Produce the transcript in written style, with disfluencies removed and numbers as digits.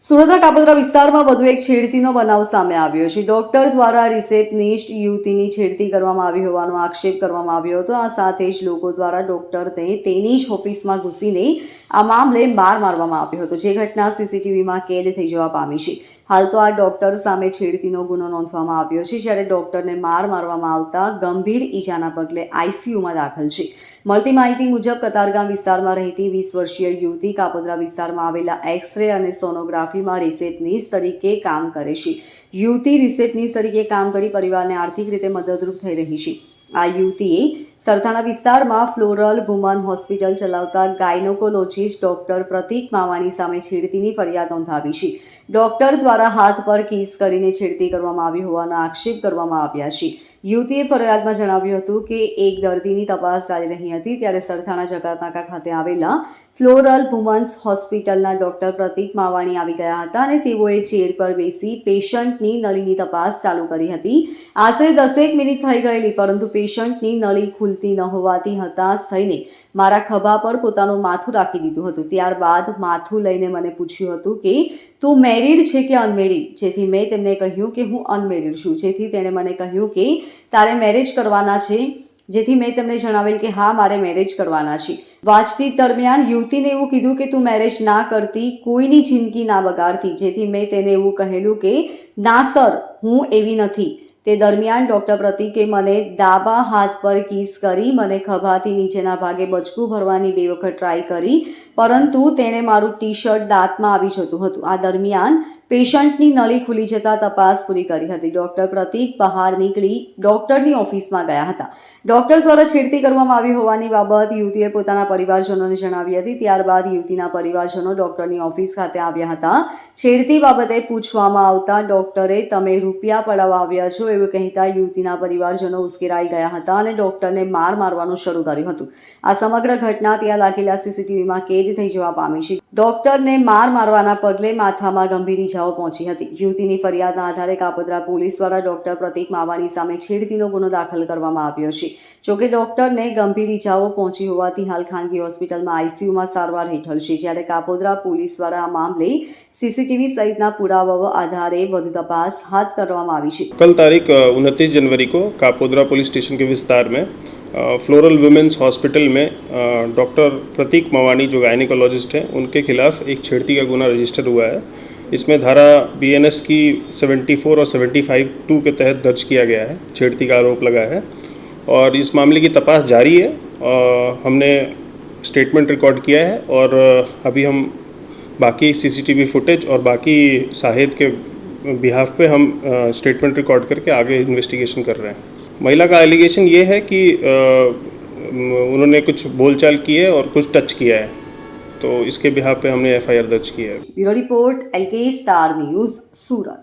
સુરતના કાપોદ્રા વિસ્તારમાં વધુ એક છેડતીનો બનાવ સામે આવ્યો છે. ડોક્ટર દ્વારા રિસેપ્શનિસ્ટ યુવતીની છેડતી કરવામાં આવી હોવાનો આક્ષેપ કરવામાં આવ્યો હતો. આ સાથે જ લોકો દ્વારા ડોક્ટરને તેની જ ઓફિસમાં ઘૂસીને આ મામલે માર મારવામાં આવ્યો હતો, જે ઘટના સીસીટીવીમાં કેદ થઈ જવા પામી છે. હાલ તો આ ડોક્ટર સામે છેડતીનો ગુનો નોંધવામાં આવ્યો છે, જ્યારે ડોક્ટરને માર મારવામાં આવતા ગંભીર ઈજાના પગલે આઈસીયુમાં દાખલ છે. મળતી માહિતી મુજબ કતારગામ વિસ્તારમાં રહેતી 20 વર્ષીય યુવતી કાપોદ્રા વિસ્તારમાં આવેલા એક્સ-રે અને સોનોગ્રાફીમાં રિસેપ્શનિસ્ટ તરીકે કામ કરે છે. યુવતી રિસેપ્શનિસ્ટ તરીકે કામ કરી પરિવારને આર્થિક રીતે મદદરૂપ થઈ રહી છે. આ યુવતીએ સરથાના વિસ્તારમાં ફ્લોરલ વુમન હોસ્પિટલ ચલાવતા ગાયનોકોલોજીસ્ટ ડોક્ટર પ્રતીક માવાણી સામે છેડતીની ફરિયાદ નોંધાવી છે. ડોક્ટર દ્વારા હાથ પર કિસ કરીને છેડતી કરવામાં આવી હોવાના આક્ષેપ કરવામાં આવ્યા છે. યુવતીએ ફરિયાદમાં જણાવ્યું હતું કે એક દર્દીની તપાસ ચાલી રહી હતી, ત્યારે સરથાના જકાતનાકા ખાતે આવેલા ફ્લોરલ વુમન્સ હોસ્પિટલના ડોક્ટર પ્રતીક માવાણી આવી ગયા હતા અને તેઓએ ચેર પર બેસી પેશન્ટની નળીની તપાસ ચાલુ કરી હતી. આશરે 10 મિનિટ થઈ ગયેલી, પરંતુ પેશન્ટની નળી ખુલતી ન હોવાથી હતાશ થઈને મારા ખભા પર પોતાનું માથું રાખી દીધું હતું. ત્યારબાદ માથું લઈને મને પૂછ્યું હતું કે તું મેરિડ છે કે અનમેરિડ, જેથી મેં તેમને કહ્યું કે હું અનમેરિડ છું. જેથી તેણે મને કહ્યું કે તારે મેરેજ કરવાના છે, જેથી મેં તેમને જણાવેલ કે હા, મારે મેરેજ કરવાના છે. વાતચીત દરમિયાન યુવતીને એવું કીધું કે તું મેરેજ ના કરતી, કોઈની જિંદગી ના બગાડતી, જેથી મેં તેને એવું કહેલું કે ના સર, હું એવી નથી. તે દરમિયાન ડોક્ટર પ્રતીકે મને ડાબા હાથ પર કિસ કરી મને ખભાથી નીચેના ભાગે બચકું ભરવાની 2 વખત ટ્રાય કરી, પરંતુ તેણે મારું ટી-શર્ટ દાંતમાં આવી જતું હતું. આ દરમિયાન પેશન્ટની નળી ખુલી જતા તપાસ પૂરી કરી હતી. ડોક્ટર પ્રતીક બહાર નીકળી ડોક્ટરની ઓફિસમાં ગયા હતા. ડોક્ટર દ્વારા છેડતી કરવામાં આવી હોવાની બાબત યુવતીએ પોતાના પરિવારજનોને જણાવી હતી. ત્યારબાદ યુવતીના પરિવારજનો ડોક્ટરની ઓફિસ ખાતે આવ્યા હતા. છેડતી બાબતે પૂછવામાં આવતા ડોક્ટરે તમે રૂપિયા પડાવવા આવ્યા છો એવું કહેતા યુવતીના પરિવારજનો ઉશ્કેરાઈ ગયા હતા અને ડોક્ટરને માર મારવાનું શરૂ કર્યું હતું. આ સમગ્ર ઘટના ત્યાં લાગેલા સીસીટીવીમાં કેદ થઈ જવા પામી છે. ડોક્ટરને માર મારવાના પગલે માથામાં ગંભીર ઈજાઓ પહોંચી હતી. યુવતીની ફરિયાદના આધારે કાપોદ્રા પોલીસ દ્વારા ડોક્ટર પ્રતીક માવાણી સામે છેડતીનો ગુનો દાખલ કરવામાં આવ્યો છે. જોકે ડોક્ટરને ગંભીર ઈજાઓ પહોંચી હોવાથી હાલ ખાનગી હોસ્પિટલમાં આઈસીયુમાં સારવાર હેઠળ છે, જ્યારે કાપોદ્રા પોલીસ દ્વારા આ મામલે सीसीटीवी सहितना पुरावाओं आधारे વધુ तपास हाथ કરવામાં આવી છે. कल तारीख 29 जनवरी को कापोद्रा पुलिस स्टेशन के विस्तार में फ्लोरल वुमेन्स हॉस्पिटल में डॉक्टर प्रतीक मवानी जो गायनिकोलॉजिस्ट हैं उनके खिलाफ एक छेड़ती का गुना रजिस्टर हुआ है. इसमें धारा BNS की 74 और 75(2) के तहत दर्ज किया गया है. छेड़ती का आरोप लगा है और इस मामले की तपास जारी है. हमने स्टेटमेंट रिकॉर्ड किया है और अभी हम बाकी सीसीटीवी फुटेज और बाकी शाहिद के बिहाफ पे हम स्टेटमेंट रिकॉर्ड करके आगे इन्वेस्टिगेशन कर रहे हैं. महिला का एलिगेशन ये है कि उन्होंने कुछ बोलचाल की है और कुछ टच किया है, तो इसके बिहाफ पे हमने FIR दर्ज किया है. Bureau report LK star news, सूरत.